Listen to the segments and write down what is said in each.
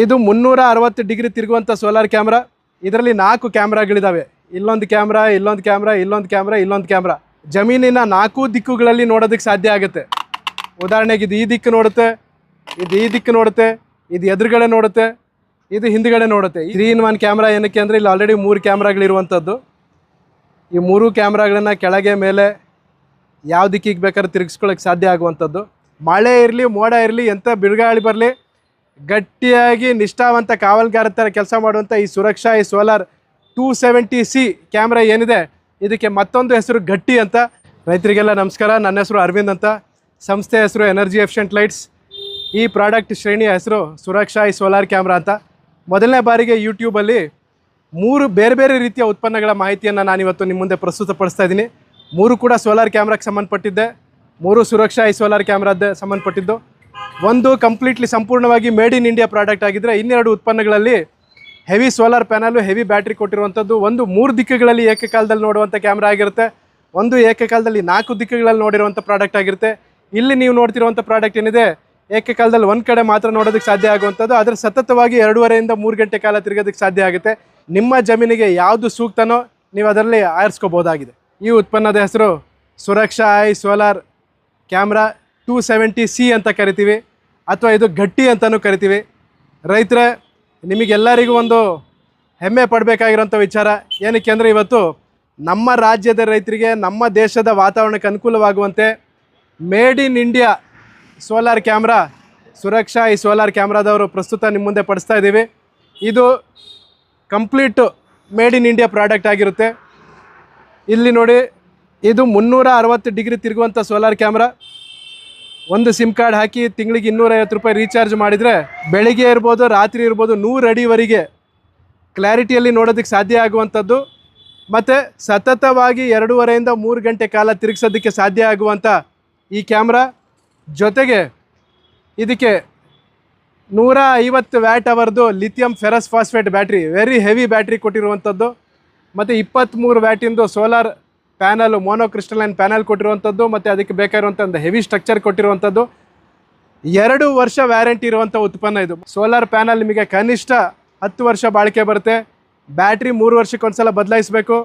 ಇದು 360 ಡಿಗ್ರಿ ತಿರುಗುವಂಥ solar camera. ಇದರಲ್ಲಿ 4 ಕ್ಯಾಮ್ರಾಗಳಿದ್ದಾವೆ. ಇಲ್ಲೊಂದು ಕ್ಯಾಮ್ರಾ, ಇಲ್ಲೊಂದು ಕ್ಯಾಮ್ರಾ, ಇಲ್ಲೊಂದು ಕ್ಯಾಮ್ರಾ, ಇಲ್ಲೊಂದು ಕ್ಯಾಮ್ರಾ. ಜಮೀನಿನ 4 ದಿಕ್ಕುಗಳಲ್ಲಿ ನೋಡೋದಕ್ಕೆ ಸಾಧ್ಯ ಆಗುತ್ತೆ. ಉದಾಹರಣೆಗೆ ಇದು ಈ ದಿಕ್ಕು ನೋಡುತ್ತೆ, ಇದು ಈ ದಿಕ್ಕು ನೋಡುತ್ತೆ, ಇದು ಎದುರುಗಡೆ ನೋಡುತ್ತೆ, ಇದು ಹಿಂದುಗಡೆ ನೋಡುತ್ತೆ. 3-in-1 ಕ್ಯಾಮ್ರಾ ಏನಕ್ಕೆ ಅಂದರೆ ಇಲ್ಲಿ ಆಲ್ರೆಡಿ 3 ಕ್ಯಾಮ್ರಾಗಳಿರುವಂಥದ್ದು. ಈ 3 ಕ್ಯಾಮ್ರಾಗಳನ್ನು ಕೆಳಗೆ ಮೇಲೆ ಯಾವ ದಿಕ್ಕಿಗೆ ಬೇಕಾದ್ರೂ ತಿರುಗಿಸ್ಕೊಳ್ಳೋಕ್ಕೆ ಸಾಧ್ಯ ಆಗುವಂಥದ್ದು. ಮಳೆ ಇರಲಿ, ಮೋಡ ಇರಲಿ, ಎಂಥ ಬಿರುಗಾಳಿ ಬರಲಿ, ಗಟ್ಟಿಯಾಗಿ ನಿಷ್ಠಾವಂತ ಕಾವಲುಗಾರ ಥರ ಕೆಲಸ ಮಾಡುವಂಥ ಈ ಸುರಕ್ಷಾ ಈ ಸೋಲಾರ್ 270C ಕ್ಯಾಮ್ರಾ ಏನಿದೆ, ಇದಕ್ಕೆ ಮತ್ತೊಂದು ಹೆಸರು ಗಟ್ಟಿ ಅಂತ. ರೈತರಿಗೆಲ್ಲ ನಮಸ್ಕಾರ. ನನ್ನ ಹೆಸರು ಅರವಿಂದ್ ಅಂತ. ಸಂಸ್ಥೆ ಹೆಸರು ಎನರ್ಜಿ ಎಫಿಷಿಯೆಂಟ್ ಲೈಟ್ಸ್. ಈ ಪ್ರಾಡಕ್ಟ್ ಶ್ರೇಣಿಯ ಹೆಸರು ಸುರಕ್ಷಾ ಈ ಸೋಲಾರ್ ಕ್ಯಾಮ್ರಾ ಅಂತ. ಮೊದಲನೇ ಬಾರಿಗೆ ಯೂಟ್ಯೂಬಲ್ಲಿ 3 ಬೇರೆ ಬೇರೆ ರೀತಿಯ ಉತ್ಪನ್ನಗಳ ಮಾಹಿತಿಯನ್ನು ನಾನಿವತ್ತು ನಿಮ್ಮ ಮುಂದೆ ಪ್ರಸ್ತುತಪಡಿಸ್ತಾ ಇದ್ದೀನಿ. 3 ಕೂಡ ಸೋಲಾರ್ ಕ್ಯಾಮ್ರಾಕ್ಕೆ ಸಂಬಂಧಪಟ್ಟಿದ್ದೆ, 3 ಸುರಕ್ಷಾ ಈ ಸೋಲಾರ್ ಕ್ಯಾಮ್ರಾದ ಸಂಬಂಧಪಟ್ಟಿದ್ದು. ಒಂದು ಕಂಪ್ಲೀಟ್ಲಿ ಸಂಪೂರ್ಣವಾಗಿ ಮೇಡ್ ಇನ್ ಇಂಡಿಯಾ ಪ್ರಾಡಕ್ಟ್ ಆಗಿದ್ದರೆ, ಇನ್ನೆರಡು ಉತ್ಪನ್ನಗಳಲ್ಲಿ heavy solar panel, heavy battery ಕೊಟ್ಟಿರುವಂಥದ್ದು. ಒಂದು 3 ದಿಕ್ಕುಗಳಲ್ಲಿ ಏಕಕಾಲದಲ್ಲಿ ನೋಡುವಂಥ ಕ್ಯಾಮ್ರಾ ಆಗಿರುತ್ತೆ, ಒಂದು ಏಕಕಾಲದಲ್ಲಿ 4 ದಿಕ್ಕುಗಳಲ್ಲಿ ನೋಡಿರುವಂಥ ಪ್ರಾಡಕ್ಟ್ ಆಗಿರುತ್ತೆ. ಇಲ್ಲಿ ನೀವು ನೋಡ್ತಿರುವಂಥ ಪ್ರಾಡಕ್ಟ್ ಏನಿದೆ, ಏಕಕಾಲದಲ್ಲಿ ಒಂದು ಕಡೆ ಮಾತ್ರ ನೋಡೋದಕ್ಕೆ ಸಾಧ್ಯ ಆಗುವಂಥದ್ದು. ಆದರೆ ಸತತವಾಗಿ 2.5 ಇಂದ 3 ಗಂಟೆ ಕಾಲ ತಿರುಗೋದಕ್ಕೆ ಸಾಧ್ಯ ಆಗುತ್ತೆ. ನಿಮ್ಮ ಜಮೀನಿಗೆ ಯಾವುದು ಸೂಕ್ತನೋ ನೀವು ಅದರಲ್ಲಿ ಆರಿಸ್ಕೋಬೋದಾಗಿದೆ. ಈ ಉತ್ಪನ್ನದ ಹೆಸರು ಸುರಕ್ಷಾ ಐ ಸೋಲಾರ್ ಕ್ಯಾಮ್ರಾ 270C ಅಂತ ಕರಿತೀವಿ, ಅಥವಾ ಇದು ಗಟ್ಟಿ ಅಂತಲೂ ಕರಿತೀವಿ. ರೈತರೇ, ನಿಮಗೆಲ್ಲರಿಗೂ ಒಂದು ಹೆಮ್ಮೆ ಪಡಬೇಕಾಗಿರೋಂಥ ವಿಚಾರ ಏನಕ್ಕೆ ಅಂದರೆ, ಇವತ್ತು ನಮ್ಮ ರಾಜ್ಯದ ರೈತರಿಗೆ, ನಮ್ಮ ದೇಶದ ವಾತಾವರಣಕ್ಕೆ ಅನುಕೂಲವಾಗುವಂತೆ made in India solar camera Suraksha ಈ ಸೋಲಾರ್ ಕ್ಯಾಮ್ರಾದವರು ಪ್ರಸ್ತುತ ನಿಮ್ಮ ಮುಂದೆ ಪಡಿಸ್ತಾ ಇದ್ದೀವಿ. ಇದು complete made in India product ಆಗಿರುತ್ತೆ. ಇಲ್ಲಿ ನೋಡಿ, ಇದು 360 ಡಿಗ್ರಿ ತಿರುಗುವಂಥ ಸೋಲಾರ್ ಕ್ಯಾಮ್ರಾ. ಒಂದು ಸಿಮ್ ಕಾರ್ಡ್ ಹಾಕಿ ತಿಂಗಳಿಗೆ 250 ರೂಪಾಯಿ ರೀಚಾರ್ಜ್ ಮಾಡಿದರೆ ಬೆಳಿಗ್ಗೆ ಇರ್ಬೋದು, ರಾತ್ರಿ ಇರ್ಬೋದು, 100 ಅಡಿವರೆಗೆ ಕ್ಲಾರಿಟಿಯಲ್ಲಿ ನೋಡೋದಕ್ಕೆ ಸಾಧ್ಯ ಆಗುವಂಥದ್ದು. ಮತ್ತು ಸತತವಾಗಿ 2.5 ಇಂದ 3 ಗಂಟೆ ಕಾಲ ತಿರುಗಿಸೋದಕ್ಕೆ ಸಾಧ್ಯ ಆಗುವಂಥ ಈ ಕ್ಯಾಮ್ರಾ ಜೊತೆಗೆ ಇದಕ್ಕೆ 150 ವ್ಯಾಟ್ ಅವರ್ದು lithium ferrous phosphate battery, very heavy battery ಕೊಟ್ಟಿರುವಂಥದ್ದು. ಮತ್ತು 23 ವ್ಯಾಟಿಂದು ಸೋಲಾರ್ ಪ್ಯಾನಲ್, ಮೋನೋಕ್ರಿಸ್ಟಲೈನ್ ಪ್ಯಾನಲ್ ಕೊಟ್ಟಿರುವಂಥದ್ದು. ಮತ್ತು ಅದಕ್ಕೆ ಬೇಕಾಗಿರುವಂಥ ಒಂದು ಹೆವಿ ಸ್ಟ್ರಕ್ಚರ್ ಕೊಟ್ಟಿರುವಂಥದ್ದು. 2 ವರ್ಷ ವ್ಯಾರಂಟಿ ಇರುವಂಥ ಉತ್ಪನ್ನ ಇದು. ಸೋಲಾರ್ ಪ್ಯಾನಲ್ ನಿಮಗೆ ಕನಿಷ್ಠ 10 ವರ್ಷ ಬಾಳಿಕೆ ಬರುತ್ತೆ. ಬ್ಯಾಟ್ರಿ 3 ವರ್ಷಕ್ಕೊಂದು ಸಲ ಬದಲಾಯಿಸಬೇಕು.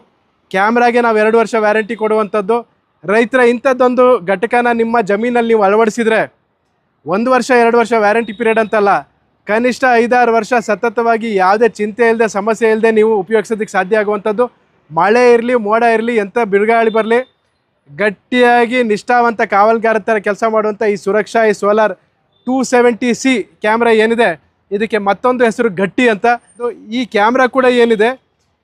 ಕ್ಯಾಮ್ರಾಗೆ ನಾವು 2 ವರ್ಷ ವ್ಯಾರಂಟಿ ಕೊಡುವಂಥದ್ದು. ರೈತರ ಇಂಥದ್ದೊಂದು ಘಟಕನ ನಿಮ್ಮ ಜಮೀನಲ್ಲಿ ನೀವು ಅಳವಡಿಸಿದರೆ 1 ವರ್ಷ 2 ವರ್ಷ ವ್ಯಾರಂಟಿ ಪೀರಿಯಡ್ ಅಂತಲ್ಲ, ಕನಿಷ್ಠ 5-6 ವರ್ಷ ಸತತವಾಗಿ ಯಾವುದೇ ಚಿಂತೆ ಇಲ್ಲದೆ, ಸಮಸ್ಯೆ ಇಲ್ಲದೆ ನೀವು ಉಪಯೋಗಿಸೋದಕ್ಕೆ ಸಾಧ್ಯ ಆಗುವಂಥದ್ದು. ಮಳೆ ಇರಲಿ, ಮೋಡ ಇರಲಿ, ಎಂಥ ಬಿರುಗಾಳಿ ಬರಲಿ, ಗಟ್ಟಿಯಾಗಿ ನಿಷ್ಠಾವಂತ ಕಾವಲುಗಾರ ಥರ ಕೆಲಸ ಮಾಡುವಂಥ ಈ ಸುರಕ್ಷಾ ಈ ಸೋಲಾರ್ 270C ಕ್ಯಾಮ್ರಾ ಏನಿದೆ, ಇದಕ್ಕೆ ಮತ್ತೊಂದು ಹೆಸರು ಗಟ್ಟಿ ಅಂತ. ಈ ಕ್ಯಾಮ್ರಾ ಕೂಡ ಏನಿದೆ,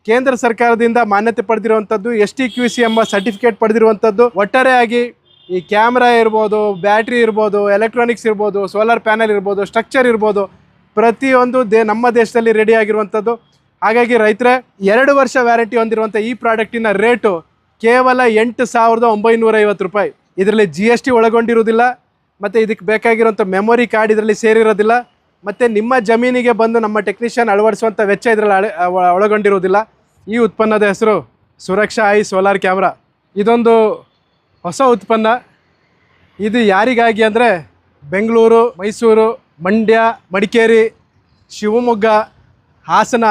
ಕೇಂದ್ರ ಸರ್ಕಾರದಿಂದ ಮಾನ್ಯತೆ ಪಡೆದಿರುವಂಥದ್ದು, STQC ಎಂಬ ಸರ್ಟಿಫಿಕೇಟ್ ಪಡೆದಿರುವಂಥದ್ದು. ಒಟ್ಟಾರೆಯಾಗಿ ಈ ಕ್ಯಾಮ್ರಾ ಇರ್ಬೋದು, ಬ್ಯಾಟ್ರಿ ಇರ್ಬೋದು, ಎಲೆಕ್ಟ್ರಾನಿಕ್ಸ್ ಇರ್ಬೋದು, ಸೋಲಾರ್ ಪ್ಯಾನಲ್ ಇರ್ಬೋದು, ಸ್ಟ್ರಕ್ಚರ್ ಇರ್ಬೋದು, ಪ್ರತಿಯೊಂದು ನಮ್ಮ ದೇಶದಲ್ಲಿ ರೆಡಿ ಆಗಿರುವಂಥದ್ದು. ಹಾಗಾಗಿ ರೈತರೇ, 2 ವರ್ಷ ವ್ಯಾರಂಟಿ ಹೊಂದಿರುವಂಥ ಈ ಪ್ರಾಡಕ್ಟಿನ ರೇಟು ಕೇವಲ 8,950 ರೂಪಾಯಿ. ಇದರಲ್ಲಿ GST ಒಳಗೊಂಡಿರುವುದಿಲ್ಲ, ಮತ್ತು ಇದಕ್ಕೆ ಬೇಕಾಗಿರುವಂಥ ಮೆಮೊರಿ ಕಾರ್ಡ್ ಇದರಲ್ಲಿ ಸೇರಿರೋದಿಲ್ಲ, ಮತ್ತು ನಿಮ್ಮ ಜಮೀನಿಗೆ ಬಂದು ನಮ್ಮ ಟೆಕ್ನಿಷಿಯನ್ ಅಳವಡಿಸುವಂಥ ವೆಚ್ಚ ಇದರಲ್ಲಿ ಒಳಗೊಂಡಿರುವುದಿಲ್ಲ. ಈ ಉತ್ಪನ್ನದ ಹೆಸರು ಸುರಕ್ಷಾ ಐ ಸೋಲಾರ್ ಕ್ಯಾಮ್ರಾ. ಇದೊಂದು ಹೊಸ ಉತ್ಪನ್ನ. ಇದು ಯಾರಿಗಾಗಿ ಅಂದರೆ, ಬೆಂಗಳೂರು, ಮೈಸೂರು, ಮಂಡ್ಯ, ಮಡಿಕೇರಿ, ಶಿವಮೊಗ್ಗ, ಹಾಸನ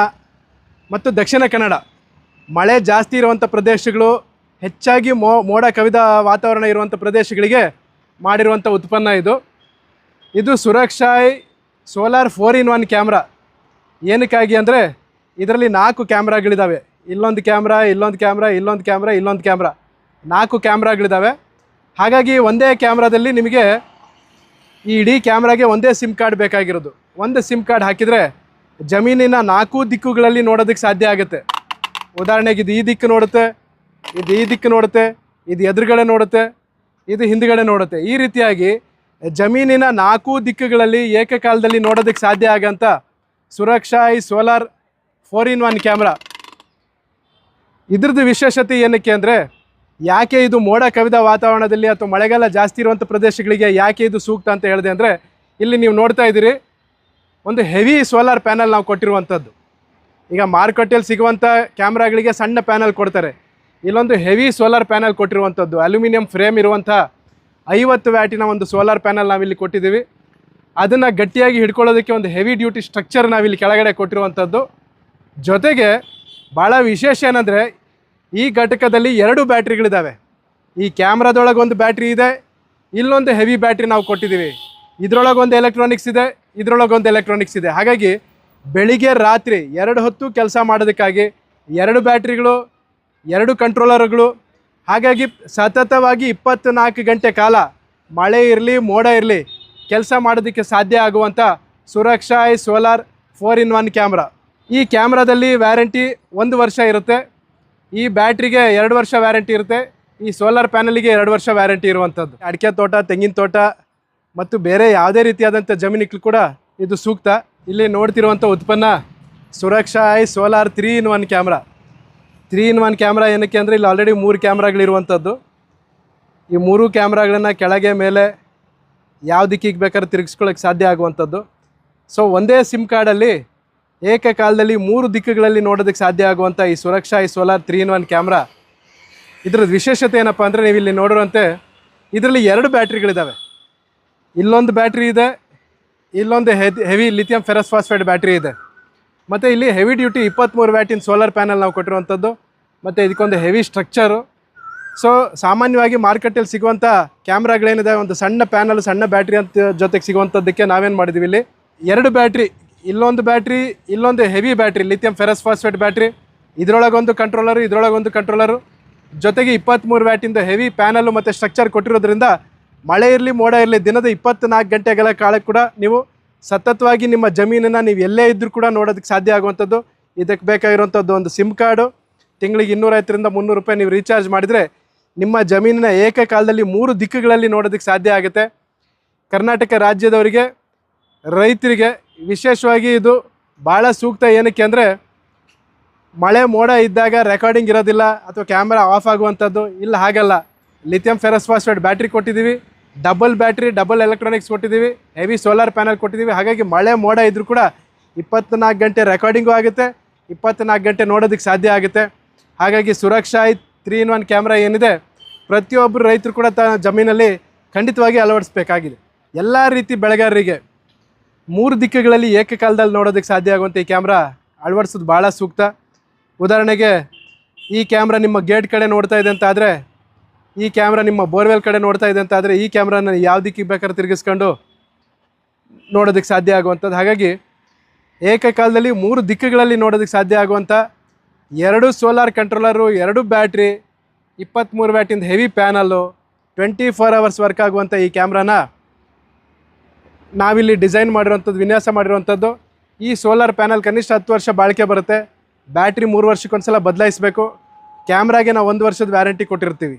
ಮತ್ತು ದಕ್ಷಿಣ ಕನ್ನಡ ಮಳೆ ಜಾಸ್ತಿ ಇರುವಂಥ ಪ್ರದೇಶಗಳು, ಹೆಚ್ಚಾಗಿ ಮೋಡ ಕವಿದ ವಾತಾವರಣ ಇರುವಂಥ ಪ್ರದೇಶಗಳಿಗೆ ಮಾಡಿರುವಂಥ ಉತ್ಪನ್ನ ಇದು. ಇದು ಸುರಕ್ಷಾ ಸೋಲಾರ್ 4-in-1 ಕ್ಯಾಮ್ರಾ. ಏನಕ್ಕಾಗಿ ಅಂದರೆ, ಇದರಲ್ಲಿ 4 ಕ್ಯಾಮ್ರಾಗಳಿದ್ದಾವೆ. ಇಲ್ಲೊಂದು ಕ್ಯಾಮ್ರಾ, ಇಲ್ಲೊಂದು ಕ್ಯಾಮ್ರಾ, ಇಲ್ಲೊಂದು ಕ್ಯಾಮ್ರಾ, ಇಲ್ಲೊಂದು ಕ್ಯಾಮ್ರಾ, 4 ಕ್ಯಾಮ್ರಾಗಳಿದ್ದಾವೆ. ಹಾಗಾಗಿ ಒಂದೇ ಕ್ಯಾಮ್ರಾದಲ್ಲಿ ನಿಮಗೆ ಈ ಇಡೀ ಕ್ಯಾಮ್ರಾಗೆ ಒಂದೇ ಸಿಮ್ ಕಾರ್ಡ್ ಬೇಕಾಗಿರೋದು. ಒಂದು ಸಿಮ್ ಕಾರ್ಡ್ ಹಾಕಿದರೆ ಜಮೀನಿನ 4 ದಿಕ್ಕುಗಳಲ್ಲಿ ನೋಡೋದಕ್ಕೆ ಸಾಧ್ಯ ಆಗುತ್ತೆ. ಉದಾಹರಣೆಗೆ ಇದು ಈ ದಿಕ್ಕು ನೋಡುತ್ತೆ, ಇದು ಈ ದಿಕ್ಕು ನೋಡುತ್ತೆ, ಇದು ಎದುರುಗಡೆ ನೋಡುತ್ತೆ, ಇದು ಹಿಂದುಗಡೆ ನೋಡುತ್ತೆ. ಈ ರೀತಿಯಾಗಿ ಜಮೀನಿನ 4 ದಿಕ್ಕುಗಳಲ್ಲಿ ಏಕಕಾಲದಲ್ಲಿ ನೋಡೋದಕ್ಕೆ ಸಾಧ್ಯ ಆಗೋಂಥ ಸುರಕ್ಷಾ ಈ ಸೋಲಾರ್ 4-in-1 ಕ್ಯಾಮ್ರಾ. ಇದ್ರದ್ದು ವಿಶೇಷತೆ ಏನಕ್ಕೆ ಅಂದರೆ, ಯಾಕೆ ಇದು ಮೋಡ ಕವಿದ ವಾತಾವರಣದಲ್ಲಿ ಅಥವಾ ಮಳೆಗಾಲ ಜಾಸ್ತಿ ಇರುವಂಥ ಪ್ರದೇಶಗಳಿಗೆ ಯಾಕೆ ಇದು ಸೂಕ್ತ ಅಂತ ಹೇಳಿದೆ ಅಂದರೆ, ಇಲ್ಲಿ ನೀವು ನೋಡ್ತಾ ಇದ್ದೀರಿ, ಒಂದು ಹೆವಿ ಸೋಲಾರ್ ಪ್ಯಾನಲ್ ನಾವು ಕೊಟ್ಟಿರುವಂಥದ್ದು. ಈಗ ಮಾರುಕಟ್ಟೆಯಲ್ಲಿ ಸಿಗುವಂಥ ಕ್ಯಾಮ್ರಾಗಳಿಗೆ ಸಣ್ಣ ಪ್ಯಾನಲ್ ಕೊಡ್ತಾರೆ, ಇಲ್ಲೊಂದು ಹೆವಿ ಸೋಲಾರ್ ಪ್ಯಾನಲ್ ಕೊಟ್ಟಿರುವಂಥದ್ದು. ಅಲ್ಯೂಮಿನಿಯಂ ಫ್ರೇಮ್ ಇರುವಂಥ 50 ವ್ಯಾಟಿನ ಒಂದು ಸೋಲಾರ್ ಪ್ಯಾನಲ್ ನಾವಿಲ್ಲಿ ಕೊಟ್ಟಿದ್ದೀವಿ. ಅದನ್ನು ಗಟ್ಟಿಯಾಗಿ ಹಿಡ್ಕೊಳ್ಳೋದಕ್ಕೆ ಒಂದು ಹೆವಿ ಡ್ಯೂಟಿ ಸ್ಟ್ರಕ್ಚರ್ ನಾವಿಲ್ಲಿ ಕೆಳಗಡೆ ಕೊಟ್ಟಿರುವಂಥದ್ದು. ಜೊತೆಗೆ ಭಾಳ ವಿಶೇಷ ಏನಂದರೆ ಈ ಘಟಕದಲ್ಲಿ 2 ಬ್ಯಾಟ್ರಿಗಳಿದ್ದಾವೆ. ಈ ಕ್ಯಾಮ್ರಾದೊಳಗೆ ಒಂದು ಬ್ಯಾಟ್ರಿ ಇದೆ, ಇಲ್ಲೊಂದು ಹೆವಿ ಬ್ಯಾಟ್ರಿ ನಾವು ಕೊಟ್ಟಿದ್ದೀವಿ. ಇದರೊಳಗೊಂದು ಎಲೆಕ್ಟ್ರಾನಿಕ್ಸ್ ಇದೆ, ಇದರೊಳಗೊಂದು ಎಲೆಕ್ಟ್ರಾನಿಕ್ಸ್ ಇದೆ. ಹಾಗಾಗಿ ಬೆಳಿಗ್ಗೆ ರಾತ್ರಿ 2 ಹೊತ್ತು ಕೆಲಸ ಮಾಡೋದಕ್ಕಾಗಿ 2 ಬ್ಯಾಟ್ರಿಗಳು, 2 ಕಂಟ್ರೋಲರ್ಗಳು, ಹಾಗಾಗಿ ಸತತವಾಗಿ 24 ಗಂಟೆ ಕಾಲ ಮಳೆ ಇರಲಿ ಮೋಡ ಇರಲಿ ಕೆಲಸ ಮಾಡೋದಕ್ಕೆ ಸಾಧ್ಯ ಆಗುವಂಥ ಸುರಕ್ಷಾ ಐ ಸೋಲಾರ್ 4-in-1 ಕ್ಯಾಮ್ರಾ. ಈ ಕ್ಯಾಮ್ರಾದಲ್ಲಿ ವ್ಯಾರಂಟಿ 1 ವರ್ಷ ಇರುತ್ತೆ, ಈ ಬ್ಯಾಟ್ರಿಗೆ 2 ವರ್ಷ ವ್ಯಾರಂಟಿ ಇರುತ್ತೆ, ಈ ಸೋಲಾರ್ ಪ್ಯಾನಲಿಗೆ 2 ವರ್ಷ ವ್ಯಾರಂಟಿ ಇರುವಂಥದ್ದು. ಅಡಿಕೆ ತೋಟ, ತೆಂಗಿನ ತೋಟ ಮತ್ತು ಬೇರೆ ಯಾವುದೇ ರೀತಿಯಾದಂಥ ಜಮೀನಿಗೂ ಕೂಡ ಇದು ಸೂಕ್ತ. ಇಲ್ಲಿ ನೋಡ್ತಿರುವಂಥ ಉತ್ಪನ್ನ ಸುರಕ್ಷಾ ಐ solar 3-in-1 camera. 3-in-1 camera ಏನಕ್ಕೆ ಅಂದರೆ ಇಲ್ಲಿ ಆಲ್ರೆಡಿ 3 ಕ್ಯಾಮ್ರಾಗಳಿರುವಂಥದ್ದು. ಈ 3 ಕ್ಯಾಮ್ರಾಗಳನ್ನು ಕೆಳಗೆ ಮೇಲೆ ಯಾವ ದಿಕ್ಕಿಗೆ ಬೇಕಾದ್ರೆ ತಿರುಗಿಸ್ಕೊಳ್ಳೋಕ್ಕೆ ಸಾಧ್ಯ ಆಗುವಂಥದ್ದು. ಸೊ ಒಂದೇ ಸಿಮ್ ಕಾರ್ಡಲ್ಲಿ ಏಕಕಾಲದಲ್ಲಿ 3 ದಿಕ್ಕುಗಳಲ್ಲಿ ನೋಡೋದಕ್ಕೆ ಸಾಧ್ಯ ಆಗುವಂಥ ಈ ಸುರಕ್ಷಾ ಐ ಸೋಲಾರ್ 3-in-1 ಕ್ಯಾಮ್ರಾ, ಇದ್ರದ್ದು ವಿಶೇಷತೆ ಏನಪ್ಪ ಅಂದರೆ ನೀವು ಇಲ್ಲಿ ನೋಡಿರುವಂತೆ ಇದರಲ್ಲಿ 2 ಬ್ಯಾಟ್ರಿಗಳಿದ್ದಾವೆ. ಇಲ್ಲೊಂದು ಬ್ಯಾಟ್ರಿ ಇದೆ, ಇಲ್ಲೊಂದು heavy lithium ferrous phosphate battery ಇದೆ. ಮತ್ತು ಇಲ್ಲಿ ಹೆವಿ ಡ್ಯೂಟಿ 23 ವ್ಯಾಟಿನ ಸೋಲಾರ್ ಪ್ಯಾನಲ್ ನಾವು ಕೊಟ್ಟಿರುವಂಥದ್ದು. ಮತ್ತು ಇದಕ್ಕೊಂದು ಹೆವಿ ಸ್ಟ್ರಕ್ಚರು. ಸೊ ಸಾಮಾನ್ಯವಾಗಿ ಮಾರ್ಕೆಟಲ್ಲಿ ಸಿಗುವಂಥ ಕ್ಯಾಮ್ರಾಗಳೇನಿದೆ, ಒಂದು ಸಣ್ಣ ಪ್ಯಾನಲ್, ಸಣ್ಣ ಬ್ಯಾಟ್ರಿ ಅಂತ ಜೊತೆಗೆ ಸಿಗುವಂಥದ್ದಕ್ಕೆ ನಾವೇನು ಮಾಡಿದ್ದೀವಿ, ಇಲ್ಲಿ 2 ಬ್ಯಾಟ್ರಿ, ಇಲ್ಲೊಂದು ಬ್ಯಾಟ್ರಿ, ಇಲ್ಲೊಂದು heavy battery lithium ferrous phosphate battery, ಇದರೊಳಗೊಂದು ಕಂಟ್ರೋಲರು, ಇದರೊಳಗೊಂದು ಕಂಟ್ರೋಲರು, ಜೊತೆಗೆ 23 ವ್ಯಾಟಿಂದ ಹೆವಿ ಪ್ಯಾನಲ್ಲು ಮತ್ತು ಸ್ಟ್ರಕ್ಚರ್ ಕೊಟ್ಟಿರೋದ್ರಿಂದ ಮಳೆ ಇರಲಿ ಮೋಡ ಇರಲಿ ದಿನದ 24 ಗಂಟೆಗಳ ಕಾಲಕ್ಕೆ ಕೂಡ ನೀವು ಸತತವಾಗಿ ನಿಮ್ಮ ಜಮೀನನ್ನು ನೀವು ಎಲ್ಲೇ ಇದ್ದರೂ ಕೂಡ ನೋಡೋದಕ್ಕೆ ಸಾಧ್ಯ ಆಗುವಂಥದ್ದು. ಇದಕ್ಕೆ ಬೇಕಾಗಿರುವಂಥದ್ದು ಒಂದು ಸಿಮ್ ಕಾರ್ಡು, ತಿಂಗಳಿಗೆ 250ರಿಂದ 300 ರೂಪಾಯಿ ನೀವು ರೀಚಾರ್ಜ್ ಮಾಡಿದರೆ ನಿಮ್ಮ ಜಮೀನಿನ ಏಕಕಾಲದಲ್ಲಿ 3 ದಿಕ್ಕುಗಳಲ್ಲಿ ನೋಡೋದಕ್ಕೆ ಸಾಧ್ಯ ಆಗುತ್ತೆ. ಕರ್ನಾಟಕ ರಾಜ್ಯದವರಿಗೆ, ರೈತರಿಗೆ ವಿಶೇಷವಾಗಿ ಇದು ಭಾಳ ಸೂಕ್ತ. ಏನಕ್ಕೆ ಅಂದರೆ ಮಳೆ ಮೋಡ ಇದ್ದಾಗ ರೆಕಾರ್ಡಿಂಗ್ ಇರೋದಿಲ್ಲ ಅಥವಾ ಕ್ಯಾಮ್ರಾ ಆಫ್ ಆಗುವಂಥದ್ದು ಇಲ್ಲ, ಹಾಗಲ್ಲ. ಲಿಥಿಯಂ ಫೆರಸ್ ಫಾಸ್ಫೇಟ್ ಬ್ಯಾಟ್ರಿ ಕೊಟ್ಟಿದ್ದೀವಿ, ಡಬಲ್ ಬ್ಯಾಟ್ರಿ, ಡಬಲ್ ಎಲೆಕ್ಟ್ರಾನಿಕ್ಸ್ ಕೊಟ್ಟಿದ್ದೀವಿ, ಹೆವಿ ಸೋಲಾರ್ ಪ್ಯಾನಲ್ ಕೊಟ್ಟಿದ್ದೀವಿ. ಹಾಗಾಗಿ ಮಳೆ ಮೋಡ ಇದ್ದರೂ ಕೂಡ 24 ಗಂಟೆ ರೆಕಾರ್ಡಿಂಗು ಆಗುತ್ತೆ, 24 ಗಂಟೆ ನೋಡೋದಕ್ಕೆ ಸಾಧ್ಯ ಆಗುತ್ತೆ. ಹಾಗಾಗಿ ಸುರಕ್ಷಾ ಐ 3-in-1 ಕ್ಯಾಮ್ರಾ ಏನಿದೆ ಪ್ರತಿಯೊಬ್ಬರು ರೈತರು ಕೂಡ ತನ್ನ ಜಮೀನಲ್ಲಿ ಖಂಡಿತವಾಗಿ ಅಳವಡಿಸಬೇಕಾಗಿದೆ. ಎಲ್ಲ ರೀತಿ ಬೆಳೆಗಾರರಿಗೆ 3 ದಿಕ್ಕುಗಳಲ್ಲಿ ಏಕಕಾಲದಲ್ಲಿ ನೋಡೋದಕ್ಕೆ ಸಾಧ್ಯ ಆಗುವಂಥ ಈ ಕ್ಯಾಮ್ರಾ ಅಳವಡಿಸೋದು ಭಾಳ ಸೂಕ್ತ. ಉದಾಹರಣೆಗೆ ಈ ಕ್ಯಾಮ್ರಾ ನಿಮ್ಮ ಗೇಟ್ ಕಡೆ ನೋಡ್ತಾ ಇದೆ ಅಂತ ಆದರೆ, ಈ ಕ್ಯಾಮ್ರಾ ನಿಮ್ಮ ಬೋರ್ವೆಲ್ ಕಡೆ ನೋಡ್ತಾ ಇದೆ ಅಂತ ಆದರೆ, ಈ ಕ್ಯಾಮ್ರಾನ ಯಾವ ದಿಕ್ಕಿಗೆ ಬೇಕಾದ್ರೆ ತಿರುಗಿಸ್ಕೊಂಡು ನೋಡೋದಕ್ಕೆ ಸಾಧ್ಯ ಆಗುವಂಥದ್ದು. ಹಾಗಾಗಿ ಏಕಕಾಲದಲ್ಲಿ 3 ದಿಕ್ಕುಗಳಲ್ಲಿ ನೋಡೋದಕ್ಕೆ ಸಾಧ್ಯ ಆಗುವಂಥ 2 ಸೋಲಾರ್ ಕಂಟ್ರೋಲರು, 2 ಬ್ಯಾಟ್ರಿ, 23 ವ್ಯಾಟಿಂದ ಹೆವಿ ಪ್ಯಾನಲ್ಲು, 24 ಅವರ್ಸ್ ವರ್ಕ್ ಆಗುವಂಥ ಈ ಕ್ಯಾಮ್ರಾನ ನಾವಿಲ್ಲಿ ಡಿಸೈನ್ ಮಾಡಿರೋಂಥದ್ದು, ವಿನ್ಯಾಸ ಮಾಡಿರೋವಂಥದ್ದು. ಈ ಸೋಲಾರ್ ಪ್ಯಾನಲ್ ಕನಿಷ್ಠ 10 ವರ್ಷ ಬಾಳಿಕೆ ಬರುತ್ತೆ. ಬ್ಯಾಟ್ರಿ 3 ವರ್ಷಕ್ಕೊಂದ್ಸಲ ಬದಲಾಯಿಸಬೇಕು. ಕ್ಯಾಮ್ರಾಗೆ ನಾವು 1 ವರ್ಷದ ವ್ಯಾರಂಟಿ ಕೊಟ್ಟಿರ್ತೀವಿ.